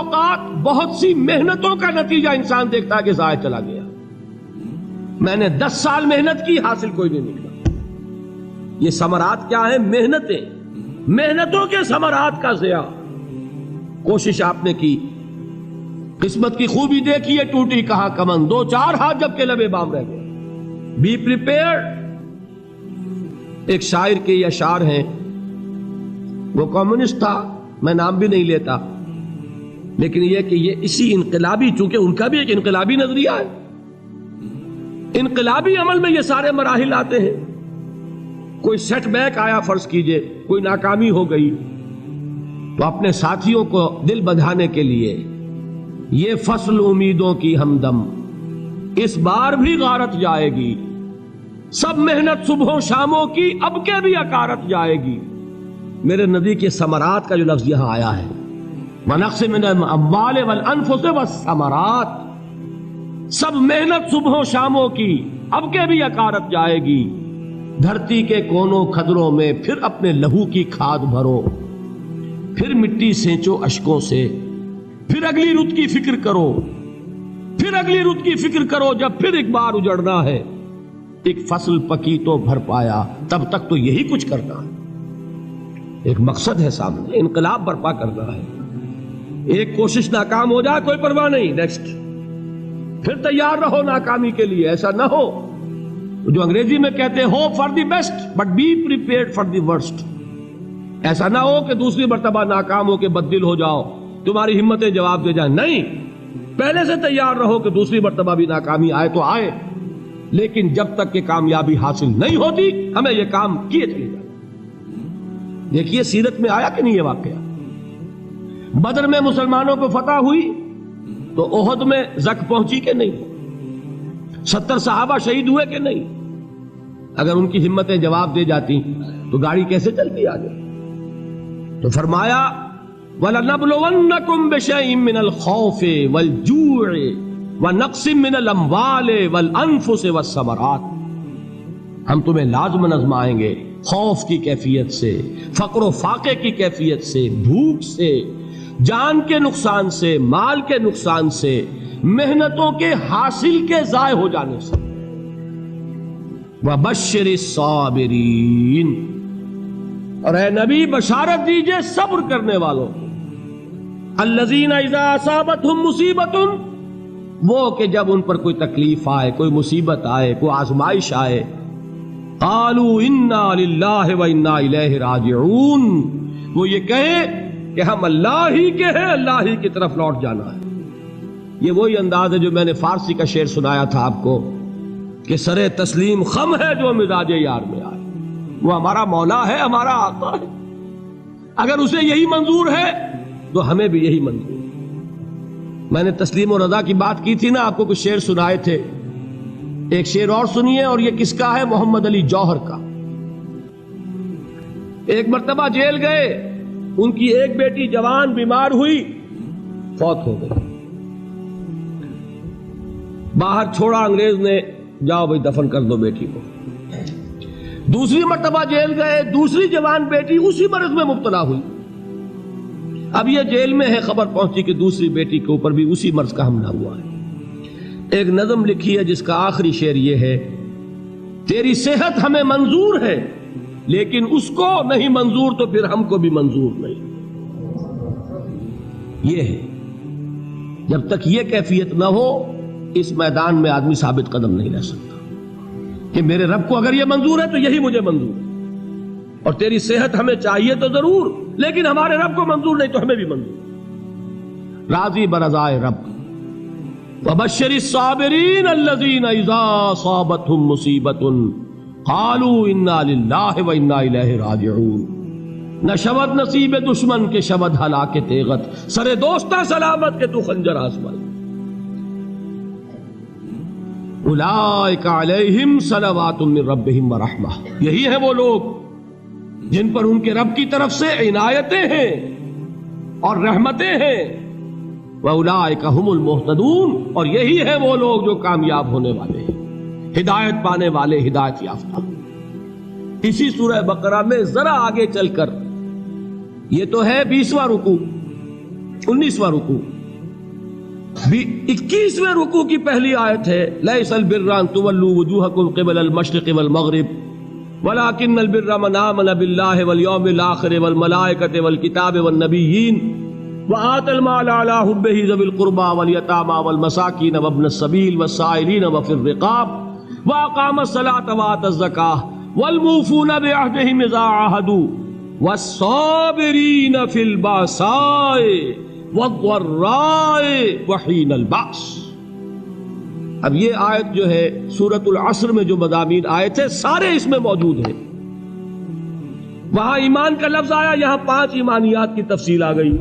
اوقات بہت سی محنتوں کا نتیجہ انسان دیکھتا ہے کہ ضائع چلا گیا. میں نے 10 سال محنت کی، حاصل کوئی نہیں نکلا. یہ ثمرات کیا ہیں؟ محنتیں، محنتوں کے ثمرات کا ضیاع. کوشش آپ نے کی، قسمت کی خوبی دیکھی ہے، ٹوٹی کہاں کمن، 2-4 ہاتھ جب کے لبے بام رہ گئے. Be prepared. ایک شاعر کے یہ اشعار ہیں، وہ کمیونسٹ تھا، میں نام بھی نہیں لیتا، لیکن یہ کہ یہ اسی انقلابی، چونکہ ان کا بھی ایک انقلابی نظریہ ہے، انقلابی عمل میں یہ سارے مراحل آتے ہیں. کوئی سیٹ بیک آیا، فرض کیجئے کوئی ناکامی ہو گئی، تو اپنے ساتھیوں کو دل بندھانے کے لیے یہ فصل امیدوں کی ہمدم اس بار بھی غارت جائے گی، سب محنت صبحوں شاموں کی اب کے بھی اکارت جائے گی. میرے نبی کے ثمرات کا جو لفظ یہاں آیا ہے، وَنَقْصٍ مِّنَ الْأَمْوَالِ وَالْأَنفُسِ وَالثَّمَرَاتِ، سب محنت صبحوں شاموں کی اب کے بھی اکارت جائے گی. دھرتی کے کونوں کھدروں میں پھر اپنے لہو کی کھاد بھرو، پھر مٹی سینچو اشکوں سے، پھر اگلی رت کی فکر کرو، پھر اگلی رت کی فکر کرو، جب پھر ایک بار اجڑنا ہے. ایک فصل پکی تو بھر پایا، تب تک تو یہی کچھ کرنا ہے. ایک مقصد ہے سامنے، انقلاب برپا کرنا ہے. ایک کوشش ناکام ہو جائے کوئی پرواہ نہیں، نیکسٹ. پھر تیار رہو ناکامی کے لیے. ایسا نہ ہو جو انگریزی میں کہتے ہیں hope for the best but be prepared for the worst. ایسا نہ ہو کہ دوسری مرتبہ ناکام ہو کے بددل ہو جاؤ، تمہاری ہمتیں جواب دے جائیں. نہیں، پہلے سے تیار رہو کہ دوسری مرتبہ بھی ناکامی آئے تو آئے، لیکن جب تک کہ کامیابی حاصل نہیں ہوتی ہمیں یہ کام کیے چلے جائیں. دیکھیے سیرت میں آیا کہ نہیں یہ واقعہ. بدر میں مسلمانوں کو فتح ہوئی تو احد میں زک پہنچی کہ نہیں؟ 70 صحابہ شہید ہوئے کہ نہیں؟ اگر ان کی ہمتیں جواب دے جاتی تو گاڑی کیسے چلتی آگے؟ تو فرمایا وَلَنَبْلُوَنَّكُمْ بِشَيْءٍ مِّنَ الْخَوْفِ وَالْجُوعِ وَنَقْصٍ مِّنَ الْأَمْوَالِ وَالْأَنفُسِ وَالثَّمَرَاتِ. ہم تمہیں لازم آزمائیں گے، خوف کی کیفیت سے، فقر و فاقے کی کیفیت سے، بھوک سے، جان کے نقصان سے، مال کے نقصان سے، محنتوں کے حاصل کے ضائع ہو جانے سے. وَبَشِّرِ الصَّابِرِينَ، اور اے نبی بشارت دیجئے صبر کرنے والوں کو. الَّذِينَ إِذَا أَصَابَتْهُمْ مُصِيبَةٌ، وہ کہ جب ان پر کوئی تکلیف آئے، کوئی مصیبت آئے، کوئی آزمائش آئے، قالوا انا للہ و انا الیہ راجعون، وہ یہ کہیں کہ ہم اللہ ہی کے ہیں، اللہ ہی کی طرف لوٹ جانا ہے. یہ وہی انداز ہے جو میں نے فارسی کا شعر سنایا تھا آپ کو کہ سرے تسلیم خم ہے جو مزاج یار میں آئے. وہ ہمارا مولا ہے، ہمارا آقا ہے، اگر اسے یہی منظور ہے تو ہمیں بھی یہی منظور ہے. میں نے تسلیم و رضا کی بات کی تھی نا، آپ کو کچھ شعر سنائے تھے. ایک شعر اور سنیے، اور یہ کس کا ہے؟ محمد علی جوہر کا. ایک مرتبہ جیل گئے، ان کی ایک بیٹی جوان بیمار ہوئی، فوت ہو گئی. باہر چھوڑا انگریز نے، جاؤ بھائی دفن کر دو بیٹی کو. دوسری مرتبہ جیل گئے، دوسری جوان بیٹی اسی مرض میں مبتلا ہوئی. اب یہ جیل میں ہے، خبر پہنچی کہ دوسری بیٹی کے اوپر بھی اسی مرض کا حملہ ہوا ہے. ایک نظم لکھی ہے جس کا آخری شعر یہ ہے، تیری صحت ہمیں منظور ہے لیکن اس کو نہیں منظور تو پھر ہم کو بھی منظور نہیں. یہ ہے، جب تک یہ کیفیت نہ ہو اس میدان میں آدمی ثابت قدم نہیں رہ سکتا کہ میرے رب کو اگر یہ منظور ہے تو یہی مجھے منظور ہے، اور تیری صحت ہمیں چاہیے تو ضرور، لیکن ہمارے رب کو منظور نہیں تو ہمیں بھی منظور. راضی برضائے رب. وَبَشِّرِ الصَّابِرِينَ الَّذِينَ إِذَا أَصَابَتْهُمْ مُصِيبَةٌ قَالُوا إِنَّا لِلَّهِ وَإِنَّا إِلَيْهِ رَاجِعُونَ. نہ شود نصیب دشمن کے شود ہلاک تیغت، سر دوستہ سلامت کے تو خنجر آزمائی. اولئک علیہم صلوات من ربہم ورحمہ، یہی ہے وہ لوگ جن پر ان کے رب کی طرف سے عنایتیں ہیں اور رحمتیں ہیں. وَأُولَٰئِكَ هُمُ الْمُهْتَدُونَ، اور یہی ہے وہ لوگ جو کامیاب ہونے والے ہیں، ہدایت پانے والے، ہدایت یافتہ. اسی سورہ بقرہ میں ذرا آگے چل کر، یہ تو ہے 20واں رکوع، 19واں رکوع. 21ویں رکوع کی پہلی آیت ہے لیس البر ان تولوا وجوہکم قبل المشرق والمغرب ولكن البر من آمن بالله واليوم الآخر والملائكة والكتاب والنبيين وآتى المال على حبه ذوي القربى واليتامى والمساكين وابن السبيل والسائلين وفي الرقاب وأقام الصلاة وآتى الزكاة والموفون بعهدهم إذا عاهدوا والصابرين في البأساء والضراء وحين البأس. اب یہ آیت جو ہے سورۃ العصر میں جو مضامین آئے تھے سارے اس میں موجود ہیں. وہاں ایمان کا لفظ آیا، یہاں 5 ایمانیات کی تفصیل آ گئی،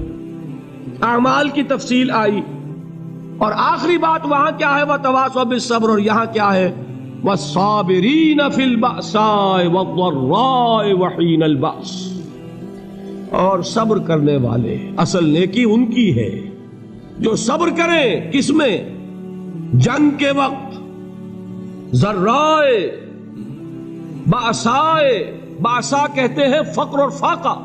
اعمال کی تفصیل آئی، اور آخری بات وہاں کیا ہے وتواصوا بالصبر، اور یہاں کیا ہے والصابرین فی البأساء والضراء وحین البأس. اور صبر کرنے والے، اصل نیکی ان کی ہے جو صبر کریں. کس میں؟ جنگ کے وقت. ذرائے باسائے، باسا کہتے ہیں فقر اور فاقہ.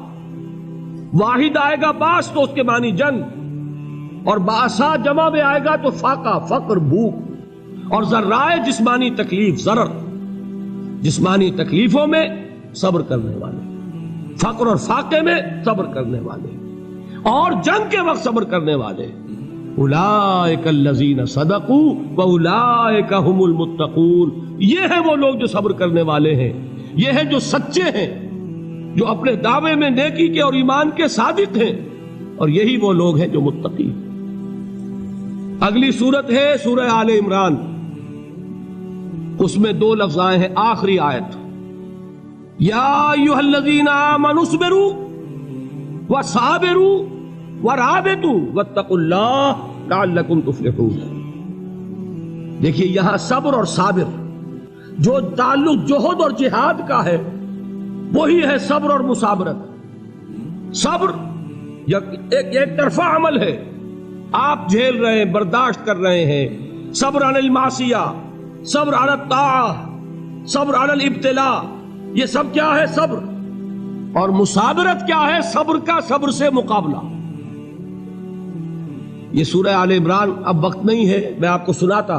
واحد آئے گا باس تو اس کے معنی جنگ، اور باسا جمع میں آئے گا تو فاقہ فقر بھوک. اور ذرائے جسمانی تکلیف، ضرر جسمانی تکلیفوں میں صبر کرنے والے، فقر اور فاقے میں صبر کرنے والے، اور جنگ کے وقت صبر کرنے والے. اولئک الذین صدقوا واولئک هم المتقون. یہ ہیں وہ لوگ جو صبر کرنے والے ہیں، یہ ہیں جو سچے ہیں، جو اپنے دعوے میں نیکی کے اور ایمان کے صادق ہیں، اور یہی وہ لوگ ہیں جو متقی. اگلی سورت ہے سورہ آل عمران. اس میں 2 لفظ آئے ہیں آخری آیت، یا ایھا الذین آمنوا اصبروا وصابروا ورابطوا واتقوا اللہ لعلکم تفلحون. دیکھیے یہاں صبر اور صابر جو تعلق جوہد اور جہاد کا ہے وہی ہے صبر اور مصابرت. صبر ایک طرفہ عمل ہے، آپ جھیل رہے ہیں، برداشت کر رہے ہیں. صبر علی المعصیہ، صبر علی الطاعہ، صبر علی الابتلاء، یہ سب کیا ہے؟ صبر. اور مصابرت کیا ہے؟ صبر کا صبر سے مقابلہ. یہ سورہ آل عمران اب وقت نہیں ہے، میں آپ کو سناتا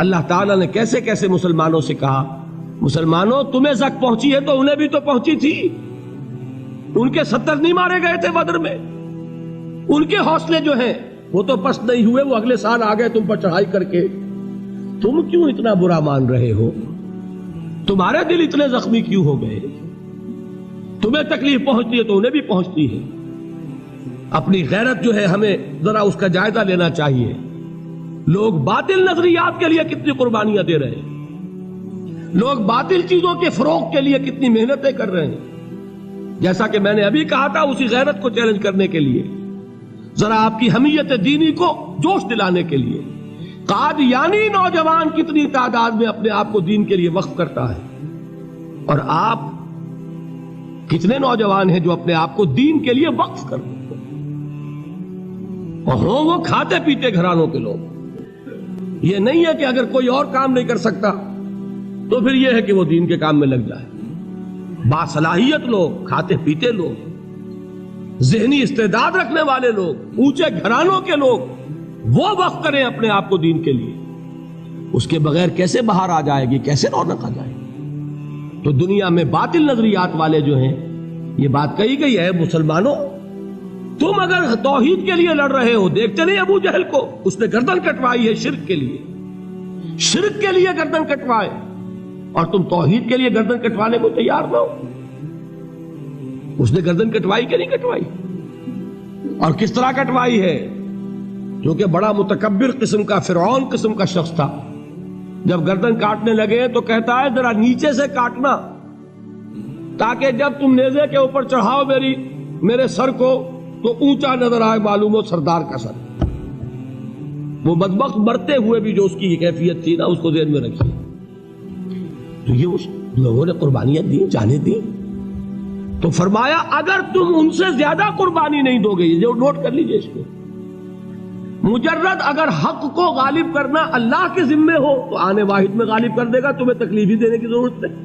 اللہ تعالیٰ نے کیسے کیسے مسلمانوں سے کہا. مسلمانوں تمہیں زک پہنچی ہے تو انہیں بھی تو پہنچی تھی. ان کے 70 نہیں مارے گئے تھے بدر میں؟ ان کے حوصلے جو ہیں وہ تو پست نہیں ہوئے، وہ اگلے سال آ گئے تم پر چڑھائی کر کے. تم کیوں اتنا برا مان رہے ہو؟ تمہارے دل اتنے زخمی کیوں ہو گئے؟ تمہیں تکلیف پہنچتی ہے تو انہیں بھی پہنچتی ہے. اپنی غیرت جو ہے ہمیں ذرا اس کا جائزہ لینا چاہیے. لوگ باطل نظریات کے لیے کتنی قربانیاں دے رہے ہیں، لوگ باطل چیزوں کے فروغ کے لیے کتنی محنتیں کر رہے ہیں. جیسا کہ میں نے ابھی کہا تھا، اسی غیرت کو چیلنج کرنے کے لیے، ذرا آپ کی حمیت دینی کو جوش دلانے کے لیے، قادیانی نوجوان کتنی تعداد میں اپنے آپ کو دین کے لیے وقف کرتا ہے، اور آپ کتنے نوجوان ہیں جو اپنے آپ کو دین کے لیے وقف کرتے ہیں، اور ہوں وہ کھاتے پیتے گھرانوں کے لوگ. یہ نہیں ہے کہ اگر کوئی اور کام نہیں کر سکتا تو پھر یہ ہے کہ وہ دین کے کام میں لگ جائے. باصلاحیت لوگ، کھاتے پیتے لوگ، ذہنی استعداد رکھنے والے لوگ، اونچے گھرانوں کے لوگ، وہ وقف کریں اپنے آپ کو دین کے لیے. اس کے بغیر کیسے باہر آ جائے گی، کیسے رونق آ جائے گی؟ تو دنیا میں باطل نظریات والے جو ہیں، یہ بات کہی گئی ہے مسلمانوں تم اگر توحید کے لیے لڑ رہے ہو، دیکھتے نہیں ابو جہل کو، اس نے گردن کٹوائی ہے شرک کے لیے، شرک کے لیے گردن کٹوائے، اور تم توحید کے لیے گردن کٹوانے کو تیار نہ ہو. اس نے گردن کٹوائی کہ نہیں کٹوائی؟ اور کس طرح کٹوائی ہے؟ کیونکہ بڑا متکبر قسم کا، فرعون قسم کا شخص تھا. جب گردن کاٹنے لگے تو کہتا ہے ذرا نیچے سے کاٹنا، تاکہ جب تم نیزے کے اوپر چڑھاؤ میرے سر کو تو اونچا نظر آئے، معلوم ہو سردار کا سر. وہ بدبخت مرتے ہوئے بھی جو اس کی کیفیت تھی نا، اس کو ذہن میں رکھیے. تو یہ اس لوگوں نے قربانیاں دی، جانیں دی. تو فرمایا اگر تم ان سے زیادہ قربانی نہیں دو گے، یہ نوٹ کر لیجئے اس کو، مجرد اگر حق کو غالب کرنا اللہ کے ذمے ہو تو آنے واحد میں غالب کر دے گا، تمہیں تکلیف ہی دینے کی ضرورت نہیں.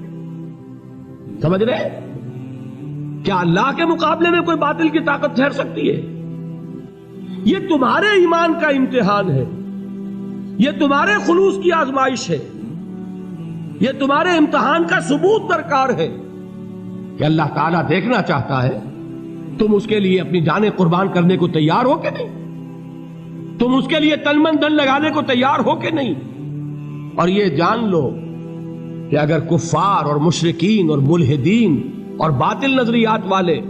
سمجھ رہے؟ کیا اللہ کے مقابلے میں کوئی باطل کی طاقت ٹھہر سکتی ہے؟ یہ تمہارے ایمان کا امتحان ہے، یہ تمہارے خلوص کی آزمائش ہے، یہ تمہارے امتحان کا ثبوت درکار ہے کہ اللہ تعالیٰ دیکھنا چاہتا ہے تم اس کے لیے اپنی جانیں قربان کرنے کو تیار ہو کہ نہیں، تم اس کے لیے تن من دھن لگانے کو تیار ہو کہ نہیں۔ اور یہ جان لو کہ اگر کفار اور مشرکین اور ملحدین اور باطل نظریات والے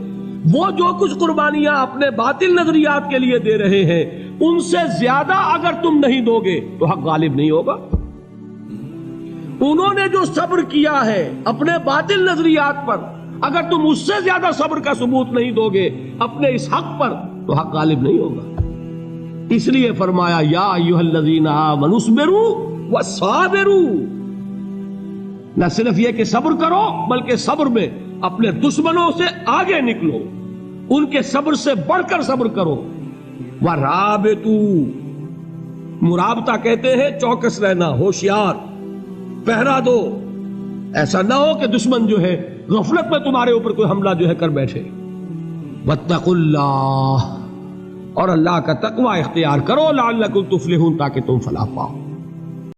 وہ جو کچھ قربانیاں اپنے باطل نظریات کے لیے دے رہے ہیں ان سے زیادہ اگر تم نہیں دو گے تو حق غالب نہیں ہوگا۔ انہوں نے جو صبر کیا ہے اپنے باطل نظریات پر، اگر تم اس سے زیادہ صبر کا ثبوت نہیں دو گے اپنے اس حق پر تو حق غالب نہیں ہوگا۔ اس لیے فرمایا یا ایھا الذین آمنوا اصبروا وصابروا، نہ صرف یہ کہ صبر کرو بلکہ صبر میں اپنے دشمنوں سے آگے نکلو، ان کے صبر سے بڑھ کر صبر کرو۔ وَرَابِطُوا، مرابطہ کہتے ہیں چوکس رہنا، ہوشیار، پہرا دو، ایسا نہ ہو کہ دشمن جو ہے غفلت میں تمہارے اوپر کوئی حملہ جو ہے کر بیٹھے۔ وَاتَّقُوا اللَّهَ، اور اللہ کا تقوی اختیار کرو، لعلکم تفلحون، تاکہ تم فلاح پاؤ۔